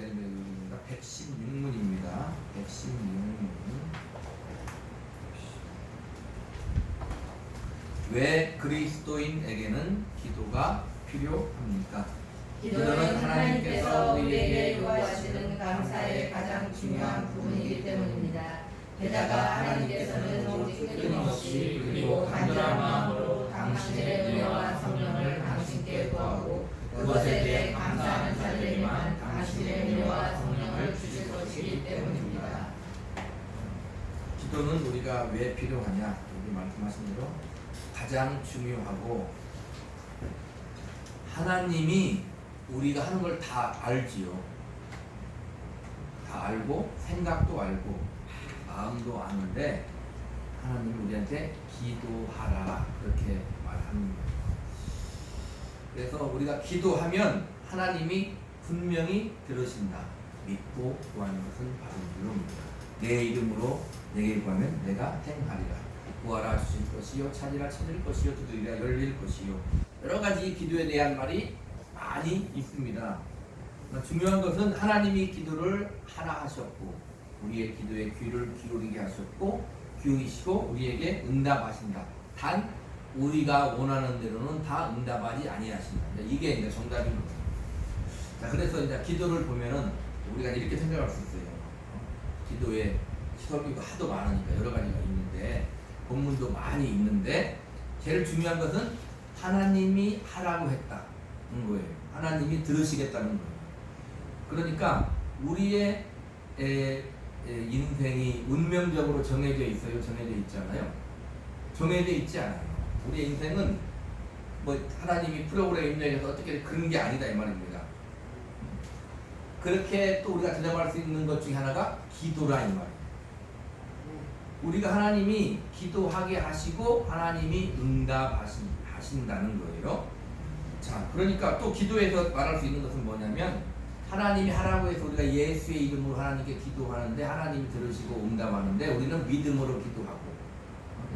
내리면 116문입니다. 116문. 왜 그리스도인에게는 기도가 필요합니까? 기도는 하나님께서 우리에게 요구하시는 감사의 가장 중요한 부분이기 때문입니다. 게다가 하나님께서는 오직 끊임없이 그리고 간절한 마음으로 당신의 은혜와 성령을 당신께 구하고 그것에 대해 감사하는 자들에게만 당신의 은혜와 성령을 주실 것이기 때문입니다. 기도는 우리가 왜 필요하냐? 여기 말씀하신 대로 가장 중요하고, 하나님이 우리가 하는 걸 다 알지요. 다 알고 생각도 알고 마음도 아는데 하나님이 우리한테 기도하라 그렇게 말합니다. 그래서 우리가 기도하면 하나님이 분명히 들으신다. 믿고 구하는 것은 바로 이름입니다. 내 이름으로 내게 구하면 내가 행하리라. 구하라 주실 것이요, 찾으라 찾을 것이요, 두드리라 열릴 것이요. 여러 가지 기도에 대한 말이 많이 있습니다. 중요한 것은 하나님이 기도를 하라 하셨고 우리의 기도에 귀를 기울이게 하셨고 기울이시고 우리에게 응답하신다. 단 우리가 원하는 대로는 다 응답하지 아니하신다. 이게 이제 정답입니다. 자, 그래서 이제 기도를 보면은 우리가 이렇게 생각할 수 있어요. 기도에 설교가 하도 많으니까 여러 가지가 있는데 본문도 많이 있는데 제일 중요한 것은 하나님이 하라고 했다는 거예요. 하나님이 들으시겠다는 거예요. 그러니까 우리의 인생이 운명적으로 정해져 있어요? 정해져 있잖아요. 정해져 있지 않아요. 우리의 인생은 뭐 하나님이 프로그램 입력해서 어떻게 그런 게 아니다 이 말입니다. 그렇게 또 우리가 대답할 수 있는 것 중에 하나가 기도라 이 말이에요. 우리가 하나님이 기도하게 하시고 하나님이 응답하신다는 거예요. 자, 그러니까 또 기도에서 말할 수 있는 것은 뭐냐면 하나님이 하라고 해서 우리가 예수의 이름으로 하나님께 기도하는데 하나님이 들으시고 응답하는데 우리는 믿음으로 기도하고,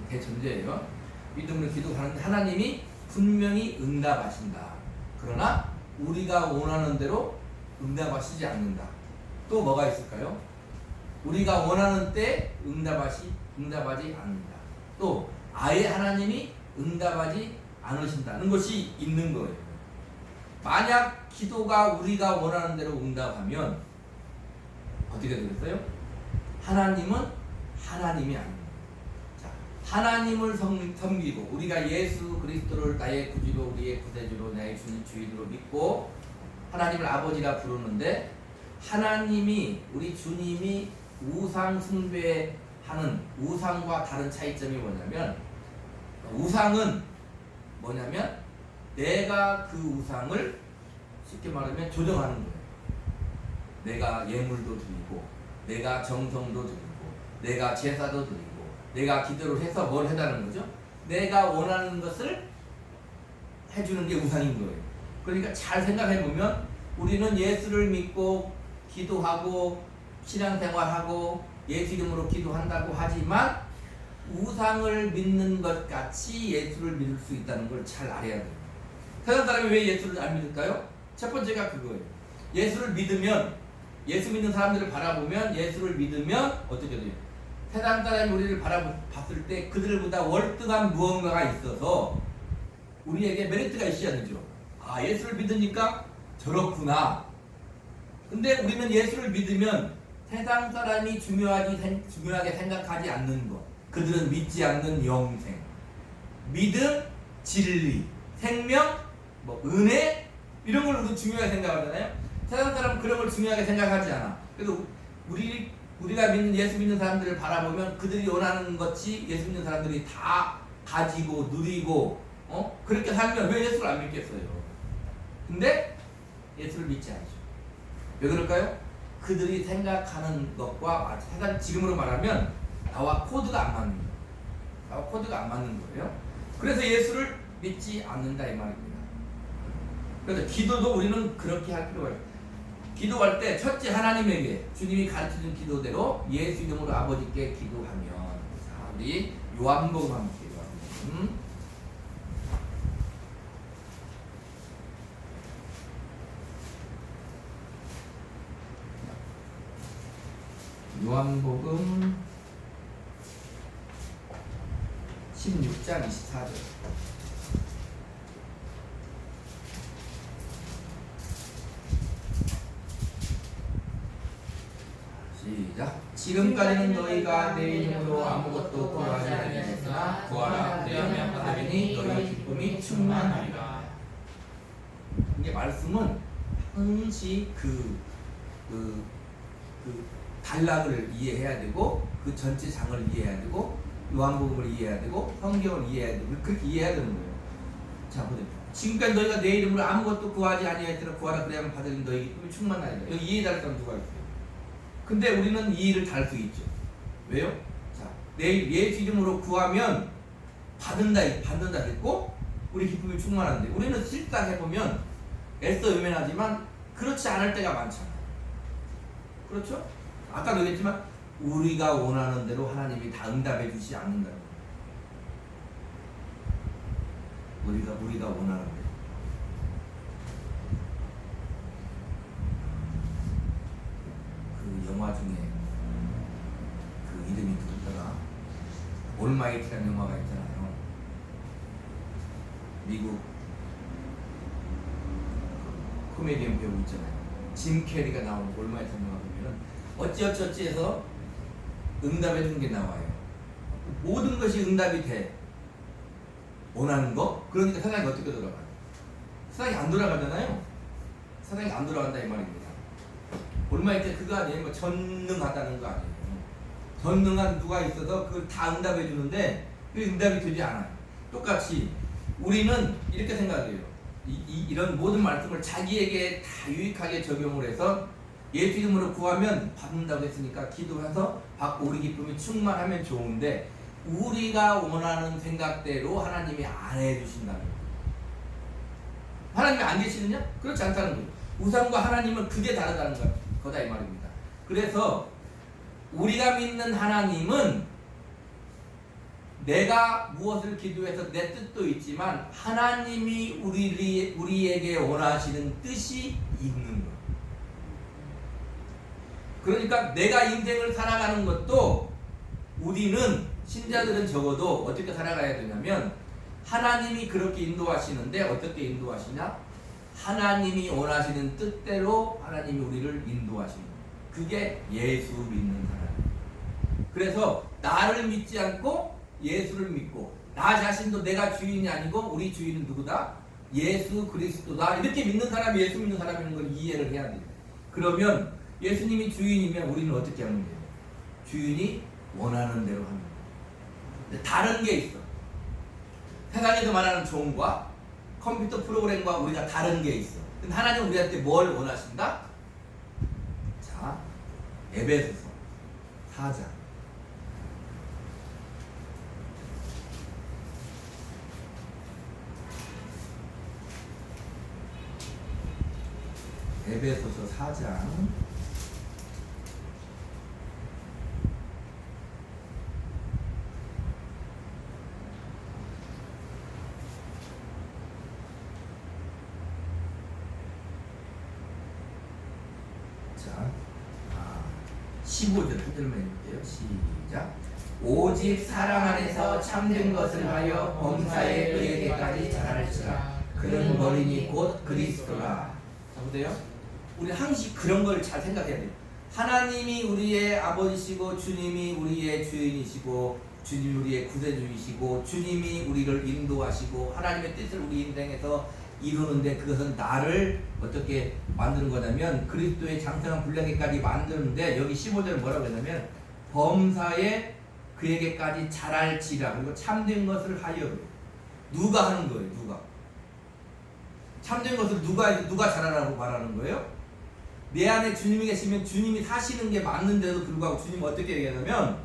대전제예요. 믿음으로 기도하는데 하나님이 분명히 응답하신다. 그러나 우리가 원하는 대로 응답하시지 않는다. 또 뭐가 있을까요? 우리가 원하는 때 응답하지 않는다. 또 아예 하나님이 응답하지 않으신다는 것이 있는 거예요. 만약 기도가 우리가 원하는 대로 응답하면 어떻게 되겠어요? 하나님은 하나님이 아닙니다. 자, 하나님을 섬기고 우리가 예수 그리스도를 나의 구주로 우리의 구세주로 나의 주인으로 믿고 하나님을 아버지라 부르는데 하나님이 우리 주님이 우상 숭배하는 우상과 다른 차이점이 뭐냐면 우상은 뭐냐면 내가 그 우상을 쉽게 말하면 조정하는 거예요. 내가 예물도 드리고 내가 정성도 드리고 내가 제사도 드리고 내가 기도를 해서 뭘 해달라는 거죠? 내가 원하는 것을 해주는 게 우상인 거예요. 그러니까 잘 생각해보면 우리는 예수를 믿고 기도하고 신앙생활하고 예수 이름으로 기도한다고 하지만 우상을 믿는 것 같이 예수를 믿을 수 있다는 걸 잘 알아야 돼요. 세상 사람이 왜 예수를 안 믿을까요? 첫 번째가 그거예요. 예수를 믿으면, 예수 믿는 사람들을 바라보면, 예수를 믿으면 어떻게 돼요? 세상 사람이 우리를 바라봤을 때 그들보다 월등한 무언가가 있어서 우리에게 메리트가 있어야 되죠. 아, 예수를 믿으니까 저렇구나. 근데 우리는 예수를 믿으면 세상 사람이 중요하게 생각하지 않는 것, 그들은 믿지 않는 영생, 믿음, 진리, 생명, 은혜 이런 걸 우리도 중요하게 생각하잖아요. 세상 사람은 그런 걸 중요하게 생각하지 않아. 그래서 우리가 믿는 예수 믿는 사람들을 바라보면 그들이 원하는 것이 예수 믿는 사람들이 다 가지고 누리고 그렇게 살면 왜 예수를 안 믿겠어요? 근데 예수를 믿지 않죠. 왜 그럴까요? 그들이 생각하는 것과 세상 지금으로 말하면 나와 코드가 안 맞는 거예요. 나와 코드가 안 맞는 거예요. 그래서 예수를 믿지 않는다 이 말입니다. 그래서 기도도 우리는 그렇게 할 필요가 있어요. 기도할 때 첫째 하나님에게 주님이 가르쳐준 기도대로 예수 이름으로 아버지께 기도하면, 자, 우리 요한복음 함께 요한복음. 요한복음 16장 24절. 시작. 지금까지는 너희가 내 이름으로 아무것도 구하지 아니하였으나 구하라 그리하면 받으리니 너희 기쁨이 충만하리라. 이게 말씀은 항시 그 단락을 이해해야 되고 그 전체 장을 이해해야 되고 요한복음을 이해해야 되고 성경을 이해해야 되고 그렇게 이해해야 되는 거예요. 자, 보세요. 지금까지 너희가 내 이름으로 아무것도 구하지 아니하였으나 구하라 그리하면 받으리니 너희 기쁨이 충만하리라. 여기 이해 잘할 사람 누가 있어요? 근데 우리는 이해를 잘 수 있죠. 왜요? 자, 내 예수 이름으로 구하면 받는다 했고 우리 기쁨이 충만한데 우리는 실상 해보면 애써 외면하지만 그렇지 않을 때가 많잖아요. 그렇죠? 아까도 얘기했지만 우리가 원하는 대로 하나님이 다 응답해 주시지 않는다는 거예요. 우리가 원하는 대로. 그 영화 중에 그 이름이 누구더라? 올마이티라는 영화가 있잖아요. 미국 코미디언 배우 있잖아요. 짐 캐리가 나오는 올마이티라는 영화 보면은 어찌어찌 해서 응답해 주는 게 나와요. 모든 것이 응답이 돼. 원하는 거? 그러니까 세상이 어떻게 돌아가요? 세상이 안 돌아가잖아요. 세상이 안 돌아간다 이 말입니다. 올마이티 그거 아니에요. 뭐 전능하다는 거 아니에요. 전능한 누가 있어서 그걸 다 응답해 주는데 그 응답이 되지 않아요. 똑같이 우리는 이렇게 생각해요. 이런 모든 말씀을 자기에게 다 유익하게 적용을 해서 예수 이름으로 구하면 받는다고 했으니까 기도해서 받고 우리 기쁨이 충만하면 좋은데 우리가 원하는 생각대로 하나님이 안 해주신다는 거예요. 하나님이 안 계시느냐? 그렇지 않다는 거예요. 우상과 하나님은 그게 다르다는 거다 이 말입니다. 그래서 우리가 믿는 하나님은 내가 무엇을 기도해서 내 뜻도 있지만 하나님이 우리에게 원하시는 뜻이 있는 거예요. 그러니까 내가 인생을 살아가는 것도 우리는 신자들은 적어도 어떻게 살아가야 되냐면 하나님이 그렇게 인도하시는데 어떻게 인도하시냐? 하나님이 원하시는 뜻대로 하나님이 우리를 인도하시는 거예요. 그게 예수 믿는 사람. 그래서 나를 믿지 않고 예수를 믿고 나 자신도 내가 주인이 아니고 우리 주인은 누구다? 예수 그리스도다. 이렇게 믿는 사람이 예수 믿는 사람이라는 걸 이해를 해야 돼요. 그러면 예수님이 주인이면 우리는 어떻게 하면 돼요? 주인이 원하는 대로 하는 거예요. 근데 다른 게 있어. 세상에서 말하는 종과 컴퓨터 프로그램과 우리가 다른 게 있어. 근데 하나님은 우리한테 뭘 원하신다? 자, 에베소서 4장. 에베소서 4장 15절 한 절만 읽을게요. 시작. 오직 사랑 안에서 참된 것을 하여 범사에 그에게까지 자랄지라. 그는 머리니 곧 그리스도라. 자, 보세요. 우리 항상 그런 걸 잘 생각해야 돼요. 하나님이 우리의 아버지시고 주님이 우리의 주인이시고 주님이 우리의 구세주이시고 주님이 우리를 인도하시고 하나님의 뜻을 우리 인생에서 이루는데 그것은 나를 어떻게 만드는 거냐면 그리스도의 장성한 분량에까지 만드는데 여기 15절은 뭐라고 했냐면 범사에 그에게까지 자랄지라. 그리고 참된 것을 하여. 누가 하는 거예요? 누가? 참된 것을 누가 잘하라고 말하는 거예요? 내 안에 주님이 계시면 주님이 사시는 게 맞는데도 불구하고 주님은 어떻게 얘기하냐면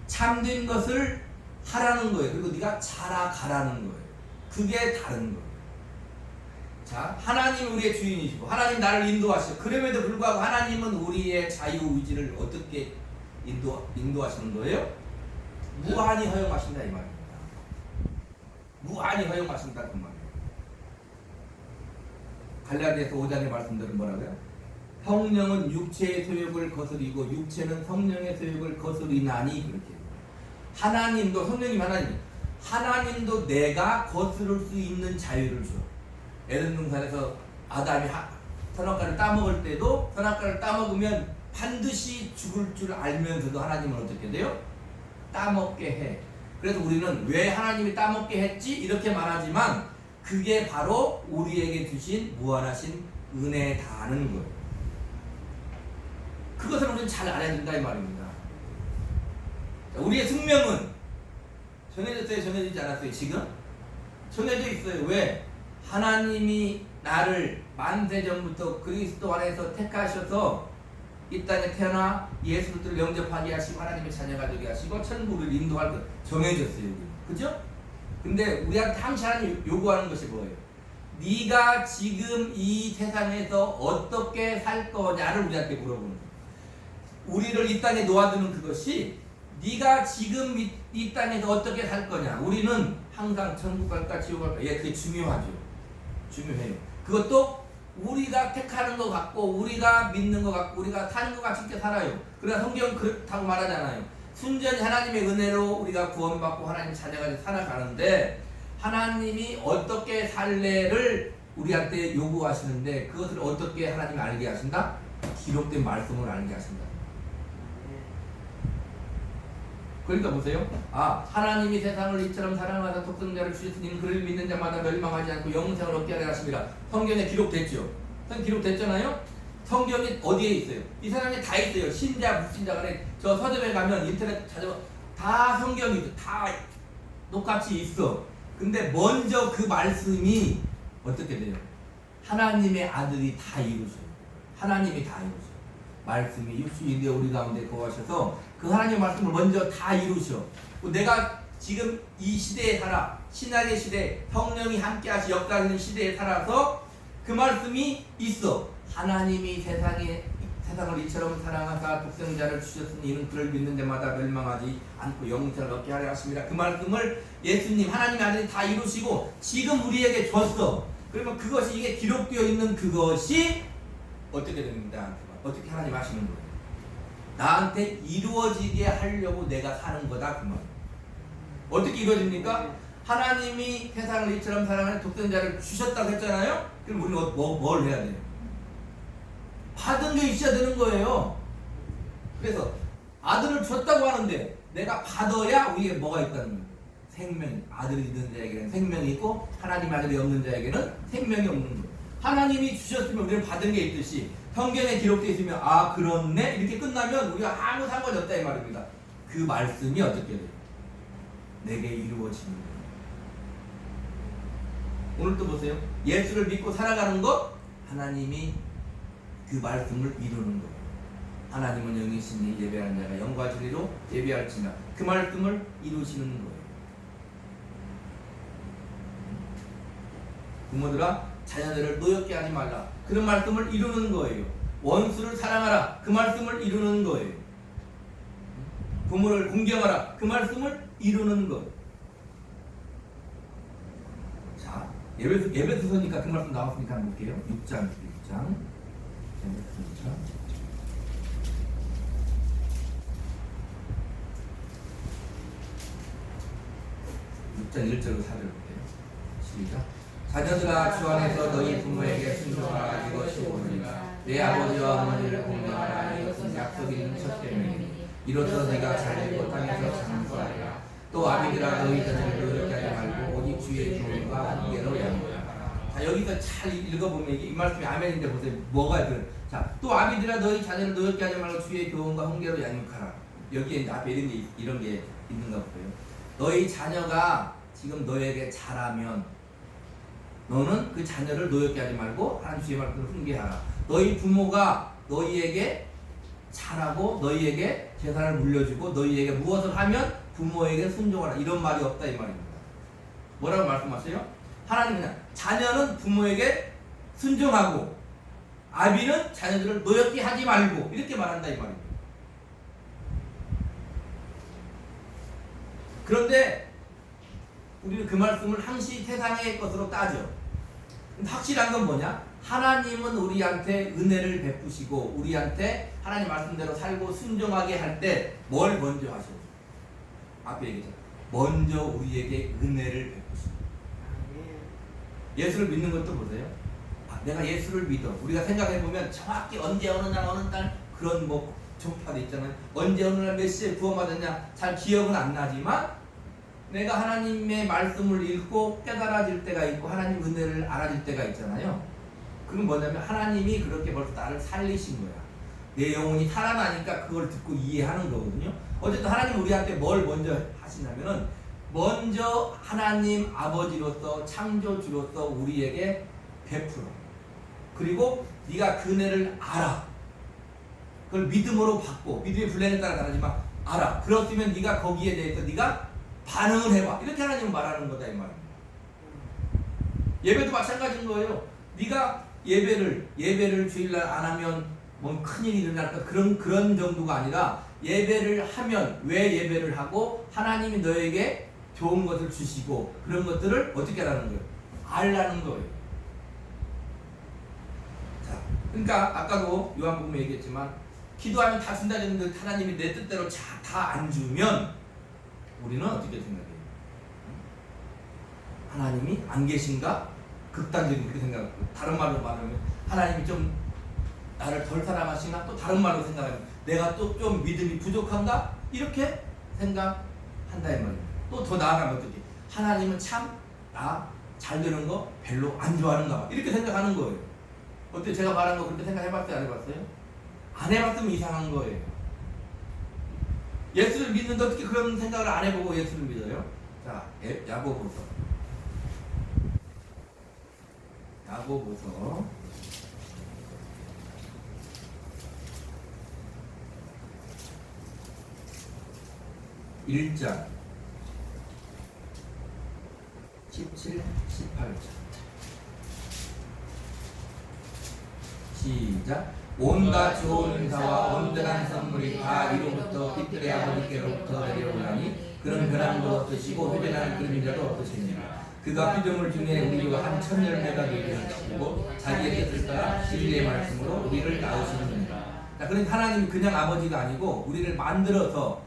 참된 것을 하라는 거예요. 그리고 네가 자라가라는 거예요. 그게 다른 거예요. 자, 하나님이 우리의 주인이시고 하나님 나를 인도하시고 그럼에도 불구하고 하나님은 우리의 자유의지를 어떻게 인도하시는 거예요? 무한히 허용하신다 이 말입니다. 무한히 허용하신다 그 말이에요. 갈라디아서 5장의 말씀들은 뭐라고요? 성령은 육체의 소욕을 거스리고 육체는 성령의 소욕을 거스리나니 그렇게. 하나님도 성령님 하나님도 내가 거스를 수 있는 자유를 줘. 에덴 동산에서 아담이 선악과를 따먹을 때도 선악과를 따먹으면 반드시 죽을 줄 알면서도 하나님은 어떻게 돼요? 따먹게 해. 그래서 우리는 왜 하나님이 따먹게 했지? 이렇게 말하지만 그게 바로 우리에게 주신 무한하신 은혜다는 거예요. 그것을 우리는 잘 알아야 된다 이 말입니다. 우리의 숙명은 정해졌어요? 정해지지 않았어요? 지금? 정해져 있어요. 왜? 하나님이 나를 만세전부터 그리스도 안에서 택하셔서 이 땅에 태어나 예수 그리스도를 영접하게 하시고 하나님의 자녀가 되게 하시고 천국을 인도할 것 정해졌어요. 그죠? 근데 우리한테 항상 하나님 요구하는 것이 뭐예요? 네가 지금 이 세상에서 어떻게 살 거냐를 우리한테 물어보는 거예요. 우리를 이 땅에 놓아두는 그것이 네가 지금 이 땅에서 어떻게 살 거냐. 우리는 항상 천국 갈까 지옥 갈까. 예, 그게 중요하죠. 중요해요. 그것도 우리가 택하는 것 같고 우리가 믿는 것 같고 우리가 사는 것 같이 살아요. 그러나 성경은 그렇다고 말하잖아요. 순전히 하나님의 은혜로 우리가 구원받고 하나님 자녀가 살아가는데 하나님이 어떻게 살래를 우리한테 요구하시는데 그것을 어떻게 하나님이 알게 하신다? 기록된 말씀을 알게 하신다. 그러니까 보세요. 하나님이 세상을 이처럼 사랑하사 독생자를 주셨으니 그를 믿는 자마다 멸망하지 않고 영생을 얻게 하려 하십니다. 성경에 기록됐죠. 기록됐잖아요. 성경이 어디에 있어요? 이 세상에 다 있어요. 신자, 불신자 간에 저 서점에 가면 인터넷 찾아봐 다 성경이 다 똑같이 있어. 근데 먼저 그 말씀이 어떻게 돼요? 하나님의 아들이 다 이루셔요. 하나님이 다 이루셔요. 말씀이 육신이 되어 우리 가운데 거하셔서 그 하나님의 말씀을 먼저 다 이루셔. 내가 지금 이 시대에 살아 신약의 시대 성령이 함께하시 역사하는 시대에 살아서 그 말씀이 있어. 하나님이 세상을 이처럼 사랑하사 독생자를 주셨으니 이는 그를 믿는 데마다 멸망하지 않고 영생을 얻게 하려 하십니다. 그 말씀을 예수님 하나님의 아들이 다 이루시고 지금 우리에게 줬어. 그러면 그것이 이게 기록되어 있는 그것이 어떻게 됩니다. 어떻게 하나님 하시는 거예요? 나한테 이루어지게 하려고 내가 사는 거다 그 말. 어떻게 이루어집니까? 하나님이 세상을 이처럼 사랑하는 독생자를 주셨다고 했잖아요. 그럼 우리는 뭘 해야 돼요? 받은 게 있어야 되는 거예요. 그래서 아들을 줬다고 하는데 내가 받아야 우리에 뭐가 있다는 거예요? 생명. 아들이 있는 자에게는 생명이 있고 하나님 아들이 없는 자에게는 생명이 없는 거예요. 하나님이 주셨으면 우리는 받은 게 있듯이 성경에 기록되어 있으면 그렇네 이렇게 끝나면 우리가 아무 상관이 없다 이 말입니다. 그 말씀이 어떻게 돼요? 내게 이루어지는 거예요. 오늘 또 보세요. 예수를 믿고 살아가는 것 하나님이 그 말씀을 이루는 거예요. 하나님은 영이시니 예배하는 자가 영과 진리로 예배할지나 그 말씀을 이루시는 거예요. 부모들아 자녀들을 노엽게 하지 말라. 그런 말씀을 이루는 거예요. 원수를 사랑하라. 그 말씀을 이루는 거예요. 부모를 공경하라. 그 말씀을 이루는 거예요. 자, 예배소서니까 그 말씀 나왔으니까 한번 볼게요. 6장. 예배소서 6장 1절로 4절 볼게요. 시작. 자녀들아 주 안에서 너희 부모에게 순종하라. 이것이 옳으니라. 내 아버지와 어머니를 공경하라. 이것은 약속 있는 첫 계명이니 이로써 네가 잘되고 땅에서 장수하리라. 또 아비들아 너희 자녀를 노엽게 하지 말고 오직 주의 교훈과 훈계로 양육하라. 자, 여기서 잘 읽어보면 이 말씀이 아멘인데 보세요. 뭐가 들어요? 자, 또 아비들아 너희 자녀를 노엽게 하지 말고 주의 교훈과 훈계로 양육하라. 여기에 앞에 이런 게 있는가 보세요. 너희 자녀가 지금 너에게 잘하면 너는 그 자녀를 노엽게 하지 말고 하나님 주의 말씀을 훈계하라. 너희 부모가 너희에게 잘하고 너희에게 재산을 물려주고 너희에게 무엇을 하면 부모에게 순종하라. 이런 말이 없다 이 말입니다. 뭐라고 말씀하세요? 하나님은 자녀는 부모에게 순종하고 아비는 자녀들을 노엽게 하지 말고 이렇게 말한다 이 말입니다. 그런데 우리는 그 말씀을 항시 세상의 것으로 따져. 확실한 건 뭐냐? 하나님은 우리한테 은혜를 베푸시고 우리한테 하나님 말씀대로 살고 순종하게 할 때 뭘 먼저 하셔요? 앞에 얘기했잖아요. 먼저 우리에게 은혜를 베푸십니다. 예수를 믿는 것도 보세요. 내가 예수를 믿어. 우리가 생각해보면 정확히 언제 어느 날 그런 뭐 종파도 있잖아요. 언제 어느 날 몇 시에 구원받았냐 잘 기억은 안 나지만 내가 하나님의 말씀을 읽고 깨달아질 때가 있고 하나님 은혜를 알아질 때가 있잖아요. 그건 뭐냐면 하나님이 그렇게 벌써 나를 살리신 거야. 내 영혼이 살아나니까 그걸 듣고 이해하는 거거든요. 어쨌든 하나님 우리한테 뭘 먼저 하시냐면은 먼저 하나님 아버지로서 창조주로서 우리에게 베풀어. 그리고 네가 그 은혜를 알아. 그걸 믿음으로 받고 믿음의 분량에 따라 다르지만 알아. 그렇다면 네가 거기에 대해서 네가 반응을 해봐. 이렇게 하나님은 말하는 거다 이 말입니다. 예배도 마찬가지인 거예요. 네가 예배를 주일날 안 하면 뭐 큰일이 일어날까 그런 정도가 아니라 예배를 하면 왜 예배를 하고 하나님이 너에게 좋은 것을 주시고 그런 것들을 어떻게 하라는 거예요? 알라는 거예요. 자, 그러니까 아까도 요한복음에 얘기했지만 기도하면 다 준다 했는데 하나님이 내 뜻대로 다 안 주면 우리는 어떻게 생각해요? 하나님이 안 계신가? 극단적인 그렇게 생각하고 다른 말로 말하면 하나님이 좀 나를 덜 사랑하시나? 또 다른 말로 생각하면 내가 또 좀 믿음이 부족한가? 이렇게 생각한다 이 말입니다. 또 더 나아가면 어떻게? 하나님은 참 나 잘 되는 거 별로 안 좋아하는가 봐. 이렇게 생각하는 거예요. 어때? 제가 말한 거 그렇게 생각해봤어요? 안 해봤어요? 안 해봤으면 이상한 거예요. 예수를 믿는데 어떻게 그런 생각을 안 해보고 예수를 믿어요? 자, 야고보서 1장 17, 18절 시작. 온갖 좋은 은사와 온전한 선물이 다 이로부터 빛들의 아버지께로부터 내려오나니 그런 변함도 없으시고 회전하는 그런 자도 없으시니라. 그가 피조물 중에 우리와 한 천열매가 되게 하시고 자기의 뜻을 따라 진리의 말씀으로 우리를 낳으시느니라. 자, 그러니까 하나님이 그냥 아버지가 아니고 우리를 만들어서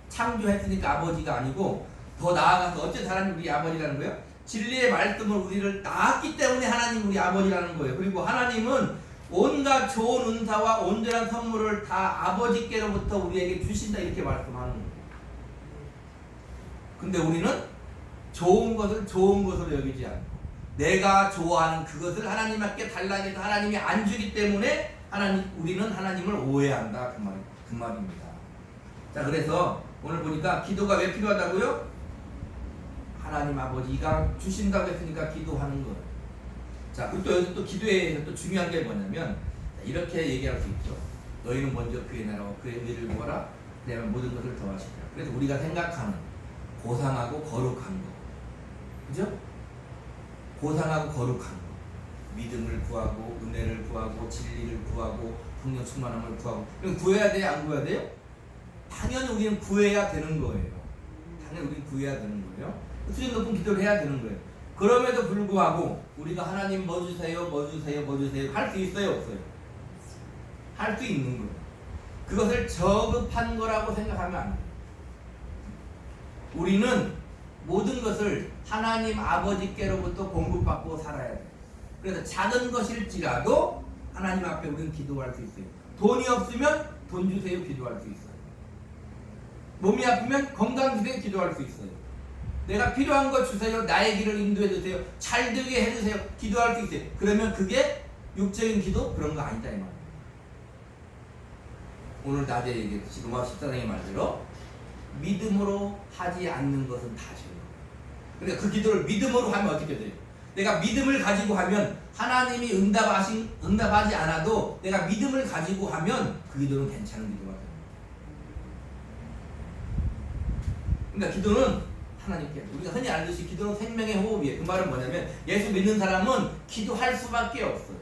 창조했으니까 아버지가 아니고 더 나아가서 어째 하나님 우리 아버지라는 거예요? 진리의 말씀을 우리를 낳았기 때문에 하나님 우리 아버지라는 거예요. 그리고 하나님은 온갖 좋은 은사와 온전한 선물을 다 아버지께로부터 우리에게 주신다 이렇게 말씀하는 거예요. 근데 우리는 좋은 것을 좋은 것으로 여기지 않고 내가 좋아하는 그것을 하나님께 달라고 해서 하나님이 안 주기 때문에 우리는 하나님을 오해한다 그 말입니다. 자, 그래서 오늘 보니까 기도가 왜 필요하다고요? 하나님 아버지가 주신다고 했으니까 기도하는 거예요. 자, 그리고 또 여기서 또 기도에 또 중요한 게 뭐냐면 이렇게 얘기할 수 있죠. 너희는 먼저 그의 나라와 그의 의를 구하라. 그러면 모든 것을 더하시리라. 그래서 우리가 생각하는 고상하고 거룩한 거, 그죠? 고상하고 거룩한 거, 믿음을 구하고 은혜를 구하고 진리를 구하고 성령 충만함을 구하고 이건 구해야 돼요? 안 구해야 돼요? 당연히 우리는 구해야 되는 거예요. 당연히 우리는 구해야 되는 거예요. 수준 높은 기도를 해야 되는 거예요. 그럼에도 불구하고 우리가 하나님 뭐 주세요, 뭐 주세요, 뭐 주세요 할 수 있어요, 없어요? 할 수 있는 거예요. 그것을 저급한 거라고 생각하면 안 돼요. 우리는 모든 것을 하나님 아버지께로부터 공급받고 살아야 돼요. 그래서 작은 것일지라도 하나님 앞에 우리는 기도할 수 있어요. 돈이 없으면 돈 주세요 기도할 수 있어요. 몸이 아프면 건강 주세요 기도할 수 있어요. 내가 필요한 거 주세요. 나의 길을 인도해 주세요. 잘 되게 해주세요. 기도할 수 있어요. 그러면 그게 육적인 기도? 그런 거 아니다 이 말이에요. 오늘 낮에 얘기했듯이 로마 14장의 말대로 믿음으로 하지 않는 것은 다 죄예요. 그러니까 그 기도를 믿음으로 하면 어떻게 돼요? 내가 믿음을 가지고 하면 하나님이 응답하지 않아도 내가 믿음을 가지고 하면 그 기도는 괜찮은 기도가 돼요. 그러니까 기도는 하나님께 우리가 흔히 알듯이 기도는 생명의 호흡이에요. 그 말은 뭐냐면 예수 믿는 사람은 기도할 수밖에 없어요.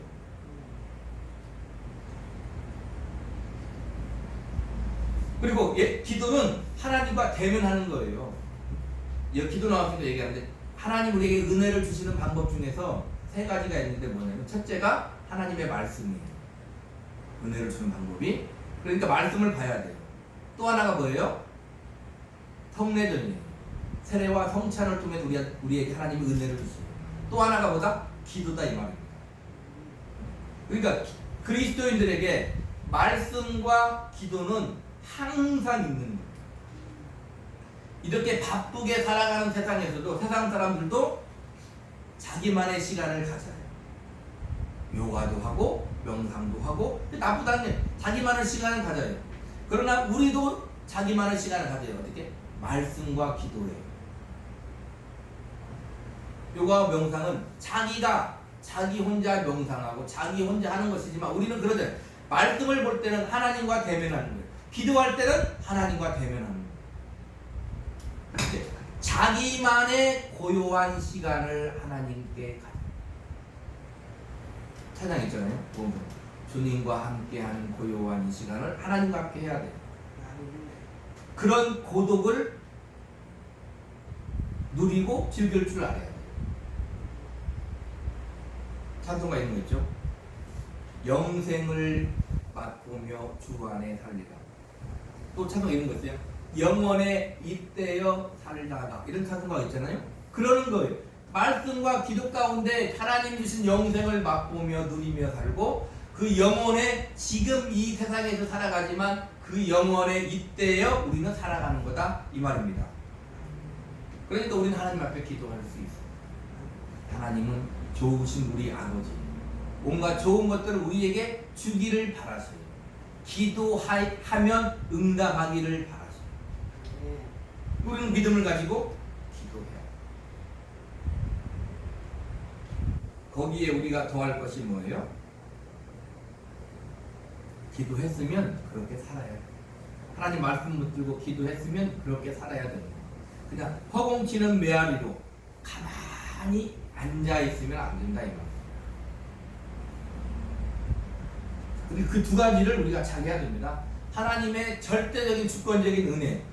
그리고 기도는 하나님과 대면하는 거예요. 기도 나왔을 때 얘기하는데 하나님 우리에게 은혜를 주시는 방법 중에서 세 가지가 있는데 뭐냐면 첫째가 하나님의 말씀이에요. 은혜를 주는 방법이. 그러니까 말씀을 봐야 돼요. 또 하나가 뭐예요? 성례전이에요. 세례와 성찬을 통해 우리에게 하나님이 은혜를 주시고, 또 하나가 뭐다? 기도다 이 말입니다. 그러니까 그리스도인들에게 말씀과 기도는 항상 있는 거예요. 이렇게 바쁘게 살아가는 세상에서도 세상 사람들도 자기만의 시간을 가져요. 요가도 하고 명상도 하고 나쁘다는 게 자기만의 시간을 가져요. 그러나 우리도 자기만의 시간을 가져요. 어떻게? 말씀과 기도예요. 요가와 명상은 자기 혼자 명상하고 자기 혼자 하는 것이지만 우리는 그러잖아요. 말씀을 볼 때는 하나님과 대면하는 거예요. 기도할 때는 하나님과 대면하는 거예요. 자기만의 고요한 시간을 하나님께 가져요. 찬양 있잖아요. 주님과 함께하는 고요한 이 시간을 하나님과 함께 해야 돼요. 그런 고독을 누리고 즐길 줄 알아야 돼요. 찬송가 있는 거 있죠? 영생을 맛보며 주 안에 살리라. 또 찬송가 있는 거 있어요? 영원에 잇대어 살다가. 이런 찬송가 있잖아요. 그러는 거예요. 말씀과 기도 가운데 하나님 주신 영생을 맛보며 누리며 살고, 그 영혼에 지금 이 세상에서 살아가지만 그 영혼에 잇대어 우리는 살아가는 거다 이 말입니다. 그러니까 우리는 하나님 앞에 기도할 수 있어요. 하나님은 좋으신 우리 아버지, 온갖 좋은 것들을 우리에게 주기를 바라셔요. 기도하면 응답하기를 바라셔요. 우리는 믿음을 가지고 기도해요. 거기에 우리가 더할 것이 뭐예요? 기도했으면 그렇게 살아야 돼요. 하나님 말씀 붙들고 기도했으면 그렇게 살아야 됩니다. 그냥 허공치는 메아리로 가만히 앉아있으면 안 된다 이 말이에요. 그리고 그 두 가지를 우리가 잘 해야 됩니다. 하나님의 절대적인 주권적인 은혜,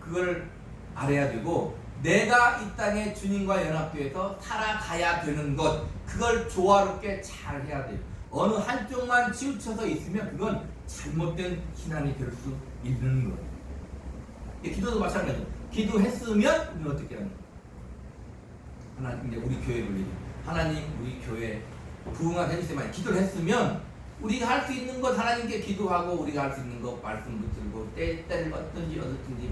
그걸 알아야 되고, 내가 이 땅에 주님과 연합되어서 살아가야 되는 것, 그걸 조화롭게 잘 해야 돼요. 어느 한쪽만 치우쳐서 있으면 그건 잘못된 신앙이 될 수 있는 거예요. 기도도 마찬가지예요. 기도했으면 우리는 어떻게 하는 거예요? 하나님, 이제 우리 교회를 얘기해요. 하나님, 우리 교회 부흥하게 해주세요. 기도를 했으면 우리가 할 수 있는 것 하나님께 기도하고, 우리가 할 수 있는 것 말씀 붙들고 때를 어떤지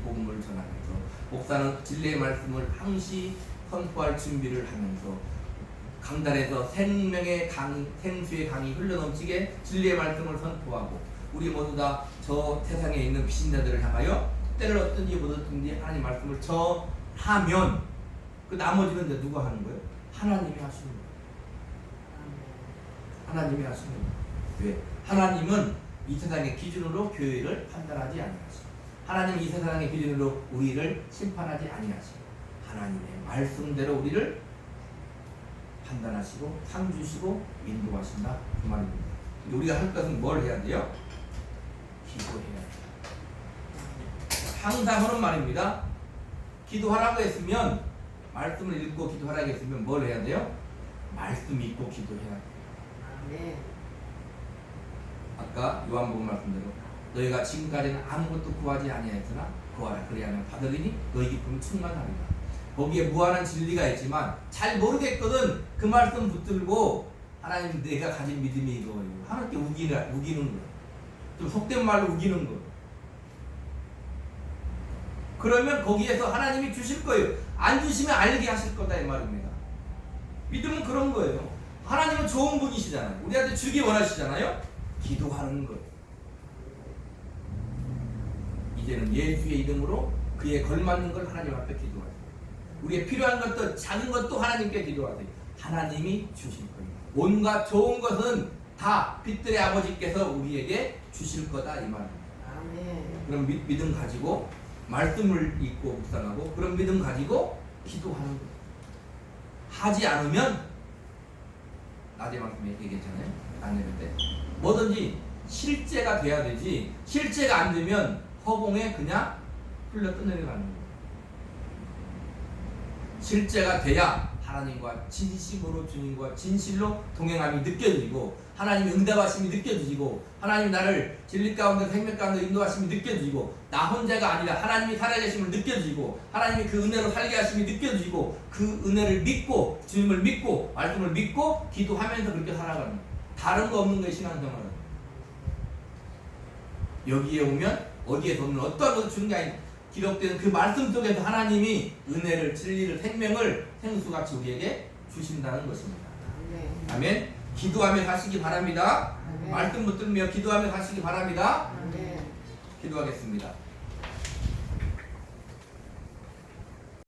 복음을 전하면서, 목사는 진리의 말씀을 항시 선포할 준비를 하면서 강단에서 생명의 강이, 생수의 강이 흘러넘치게 진리의 말씀을 선포하고, 우리 모두 다 저 세상에 있는 비신자들을 향하여 때를 어떤지 하나님 말씀을 전하면, 그 나머지는 이제 누가 하는 거예요? 하나님이 하시는 거예요. 하나님이 하시는 거예요. 왜? 하나님은 이 세상의 기준으로 교회를 판단하지 아니하시고, 하나님은 이 세상의 기준으로 우리를 심판하지 아니하시고, 하나님의 말씀대로 우리를 판단하시고 상 주시고 인도하신다 그 말입니다. 우리가 할 것은 뭘 해야 돼요? 기도해야 돼요. 항상 하는 말입니다. 기도하라고 했으면, 말씀을 읽고 기도하라고 했으면 뭘 해야 돼요? 말씀 읽고 기도해야 돼요. 네. 아까 요한복음 말씀대로 너희가 지금까지는 아무것도 구하지 아니하였으나 구하라 그리하면 받으리니 너희 기쁨이 충만하리라. 거기에 무한한 진리가 있지만 잘 모르겠거든. 그 말씀 붙들고 하나님 내가 가진 믿음이 이거예요. 하나님께 우기는 거예요. 좀 속된 말로 우기는 거예요. 그러면 거기에서 하나님이 주실 거예요. 안 주시면 알게 하실 거다 이 말입니다. 믿음은 그런 거예요. 하나님은 좋은 분이시잖아요. 우리한테 주기 원하시잖아요. 기도하는 거예요. 이제는 예수의 이름으로 그에 걸맞는 걸 하나님 앞에 기도하세요. 우리의 필요한 것도 작은 것도 하나님께 기도하세요. 하나님이 주실 거예요. 온갖 좋은 것은 다 빛들의 아버지께서 우리에게 주실 거다 이 말입니다. 아멘. 그럼 믿음 가지고 말씀을 읽고 묵상하고, 그런 믿음 가지고 기도하는 거예요. 하지 않으면 낮에 말씀에 얘기했잖아요. 안 예배 때 뭐든지 실제가 돼야 되지, 실제가 안 되면 허공에 그냥 흘러 떠내려가는 거예요. 실제가 돼야 하나님과 진심으로 주님과 진실로 동행함이 느껴지고 하나님의 응답하심이 느껴지고 하나님이 나를 진리 가운데 생명 가운데 인도하심이 느껴지고 나 혼자가 아니라 하나님이 살아계심을 느껴지고 하나님이 그 은혜로 살게 하심이 느껴지고 그 은혜를 믿고 주님을 믿고 말씀을 믿고 기도하면서 그렇게 살아가는 다른 거 없는 거예요. 신앙생활은 여기에 오면 어디에서 오는 어떠한 것을 주는 게 아니라 기록된 그 말씀 속에서 하나님이 은혜를 진리를 생명을 생수같이 우리에게 주신다는 것입니다. 아멘. 기도하며 가시기 바랍니다. 아멘. 말씀 붙들며 기도하며 가시기 바랍니다. 아멘. 기도하겠습니다.